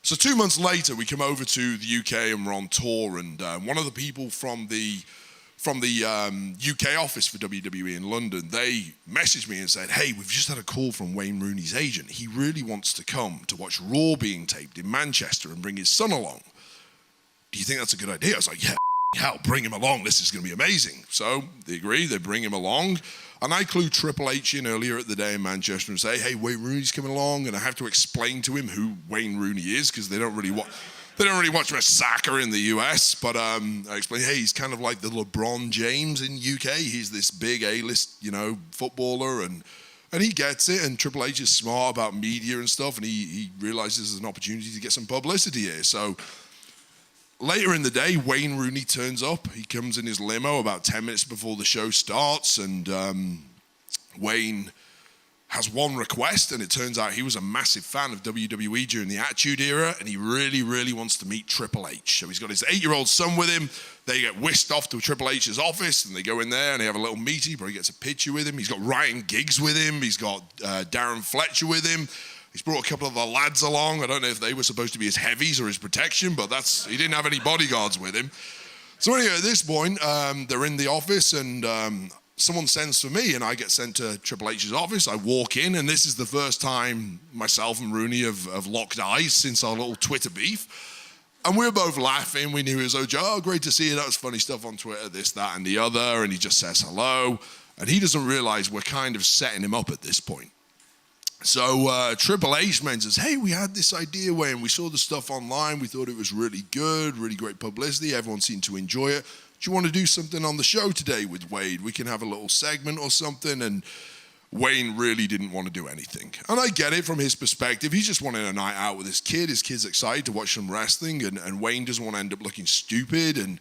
So 2 months later, we come over to the UK and we're on tour, and one of the people from the UK office for WWE in London, they messaged me and said, hey, we've just had a call from Wayne Rooney's agent. He really wants to come to watch Raw being taped in Manchester and bring his son along. Do you think that's a good idea? I was like, yeah, hell, bring him along. This is going to be amazing. So they agree, they bring him along. And I clue Triple H in earlier at the day in Manchester and say, hey, Wayne Rooney's coming along, and I have to explain to him who Wayne Rooney is because they don't really watch much soccer in the US. But I explain, hey, he's kind of like the LeBron James in UK. He's this big A-list, footballer, and he gets it. And Triple H is smart about media and stuff, and he realizes there's an opportunity to get some publicity here. So later in the day, Wayne Rooney turns up. He comes in his limo about 10 minutes before the show starts, and Wayne has one request, and it turns out he was a massive fan of WWE during the Attitude Era, and he really, really wants to meet Triple H. So he's got his 8-year-old son with him. They get whisked off to Triple H's office, and they go in there, and they have a little meeting. He probably gets a picture with him. He's got Ryan Giggs with him. He's got Darren Fletcher with him. He's brought a couple of the lads along. I don't know if they were supposed to be his heavies or his protection, but he didn't have any bodyguards with him. So anyway, at this point, they're in the office, and someone sends for me, and I get sent to Triple H's office. I walk in, and this is the first time myself and Rooney have locked eyes since our little Twitter beef. And we were both laughing. We knew he was oh, great to see you. That was funny stuff on Twitter, this, that, and the other. And he just says hello. And he doesn't realize we're kind of setting him up at this point. So Triple H mentions, hey, we had this idea, Wayne. We saw the stuff online. We thought it was really good, really great publicity. Everyone seemed to enjoy it. Do you want to do something on the show today with Wade? We can have a little segment or something. And Wayne really didn't want to do anything. And I get it from his perspective. He's just wanting a night out with his kid. His kid's excited to watch some wrestling. And Wayne doesn't want to end up looking stupid. And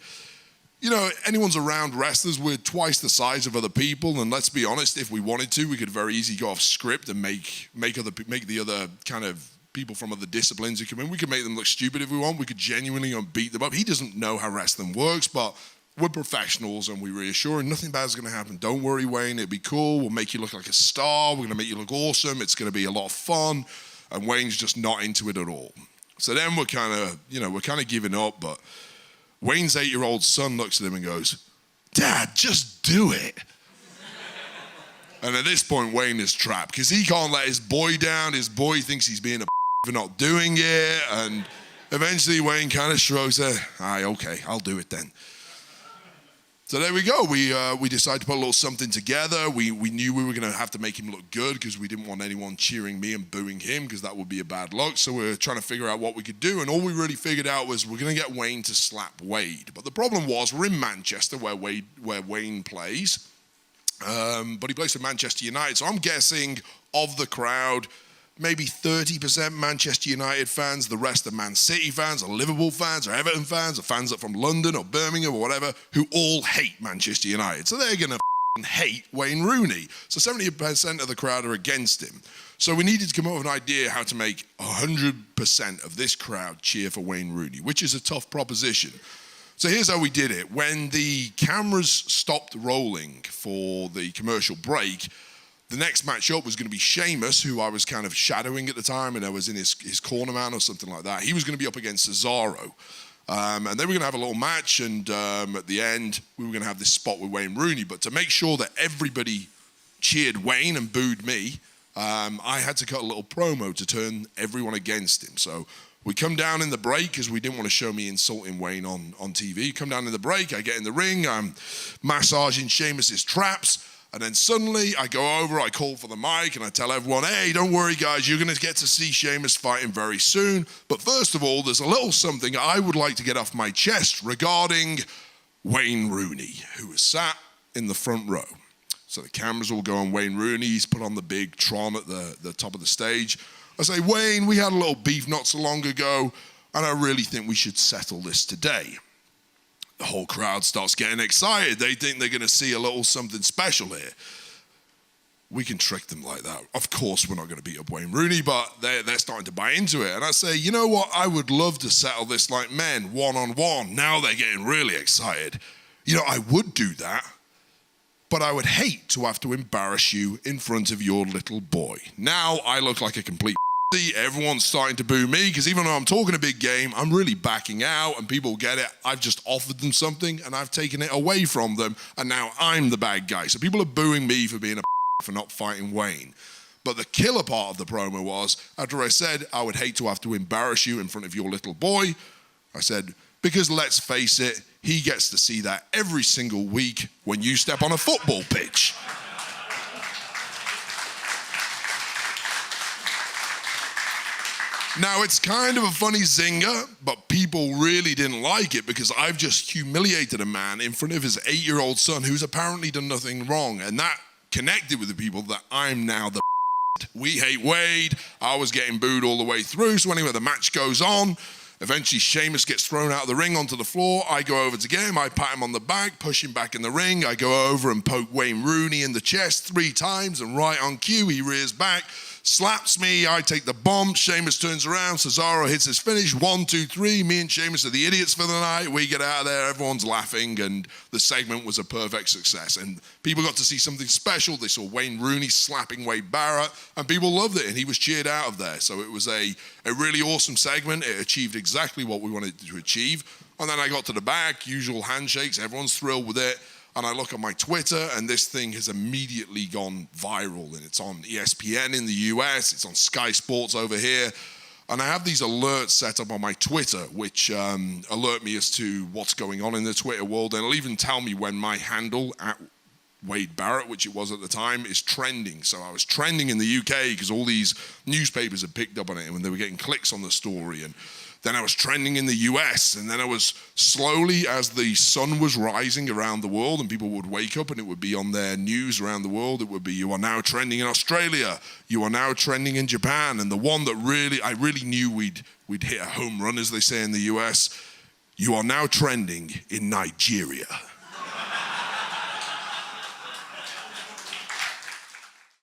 anyone's around wrestlers, we're twice the size of other people, and let's be honest, if we wanted to, we could very easily go off script and make the other kind of people from other disciplines who come in. We could make them look stupid if we want. We could genuinely go and beat them up. He doesn't know how wrestling works, but we're professionals and we reassure him nothing bad is going to happen. Don't worry, Wayne, it'll be cool. We'll make you look like a star. We're going to make you look awesome. It's going to be a lot of fun. And Wayne's just not into it at all. So then we're kind of giving up, but Wayne's 8-year-old son looks at him and goes, Dad, just do it. And at this point, Wayne is trapped because he can't let his boy down. His boy thinks he's being a for not doing it. And eventually, Wayne kind of shrugs there. Okay, I'll do it then. So there we go. We decided to put a little something together. We knew we were going to have to make him look good because we didn't want anyone cheering me and booing him because that would be a bad look. So we were trying to figure out what we could do. And all we really figured out was we're going to get Wayne to slap Wade. But the problem was we're in Manchester where Wayne plays. But he plays for Manchester United. So I'm guessing of the crowd, maybe 30% Manchester United fans, the rest are Man City fans, or Liverpool fans, or Everton fans, or fans that are from London or Birmingham or whatever, who all hate Manchester United. So they're going to hate Wayne Rooney. So 70% of the crowd are against him. So we needed to come up with an idea how to make 100% of this crowd cheer for Wayne Rooney, which is a tough proposition. So here's how we did it. When the cameras stopped rolling for the commercial break, the next match up was going to be Sheamus, who I was kind of shadowing at the time, and I was in his corner man or something like that. He was going to be up against Cesaro. And then we were going to have a little match, and at the end, we were going to have this spot with Wayne Rooney. But to make sure that everybody cheered Wayne and booed me, I had to cut a little promo to turn everyone against him. So we come down in the break because we didn't want to show me insulting Wayne on TV. Come down in the break, I get in the ring, I'm massaging Sheamus's traps. And then suddenly I go over, I call for the mic, and I tell everyone, hey, don't worry, guys, you're going to get to see Sheamus fighting very soon. But first of all, there's a little something I would like to get off my chest regarding Wayne Rooney, who is sat in the front row. So the cameras will go on Wayne Rooney. He's put on the big Tron at the top of the stage. I say, Wayne, we had a little beef not so long ago, and I really think we should settle this today. The whole crowd starts getting excited. They think they're going to see a little something special here. We can trick them like that. Of course, we're not going to beat up Wayne Rooney, but they're starting to buy into it. And I say, you know what? I would love to settle this like men, one-on-one. Now they're getting really excited. I would do that, but I would hate to have to embarrass you in front of your little boy. Now I look like a complete everyone's starting to boo me because even though I'm talking a big game, I'm really backing out and people get it. I've just offered them something and I've taken it away from them and now I'm the bad guy. So people are booing me for being a for not fighting Wayne. But the killer part of the promo was, after I said, I would hate to have to embarrass you in front of your little boy, I said, because let's face it, he gets to see that every single week when you step on a football pitch. Now, it's kind of a funny zinger, but people really didn't like it because I've just humiliated a man in front of his 8-year-old son who's apparently done nothing wrong. And that connected with the people that I'm now the We hate Wade. I was getting booed all the way through. So anyway, the match goes on. Eventually, Sheamus gets thrown out of the ring onto the floor. I go over to get him. I pat him on the back, push him back in the ring. I go over and poke Wayne Rooney in the chest 3 times, and right on cue, he rears back, slaps me. I take the bomb. Sheamus turns around. Cesaro hits his finish. 1, 2, 3. Me and Sheamus are the idiots for the night. We get out of there. Everyone's laughing, and the segment was a perfect success. And people got to see something special. They saw Wayne Rooney slapping Wade Barrett, and people loved it, and he was cheered out of there. So it was a really awesome segment. It achieved exactly what we wanted to achieve. And then I got to the back, usual handshakes. Everyone's thrilled with it. And I look at my Twitter, and this thing has immediately gone viral. And it's on ESPN in the US, it's on Sky Sports over here. And I have these alerts set up on my Twitter, which alert me as to what's going on in the Twitter world. And it'll even tell me when my handle at Wade Barrett, which it was at the time, is trending. So I was trending in the UK because all these newspapers had picked up on it and they were getting clicks on the story. And then I was trending in the US, and then I was slowly, as the sun was rising around the world and people would wake up and it would be on their news around the world, it would be, you are now trending in Australia, you are now trending in Japan, and the one that I really knew we'd hit a home run, as they say in the US, you are now trending in Nigeria.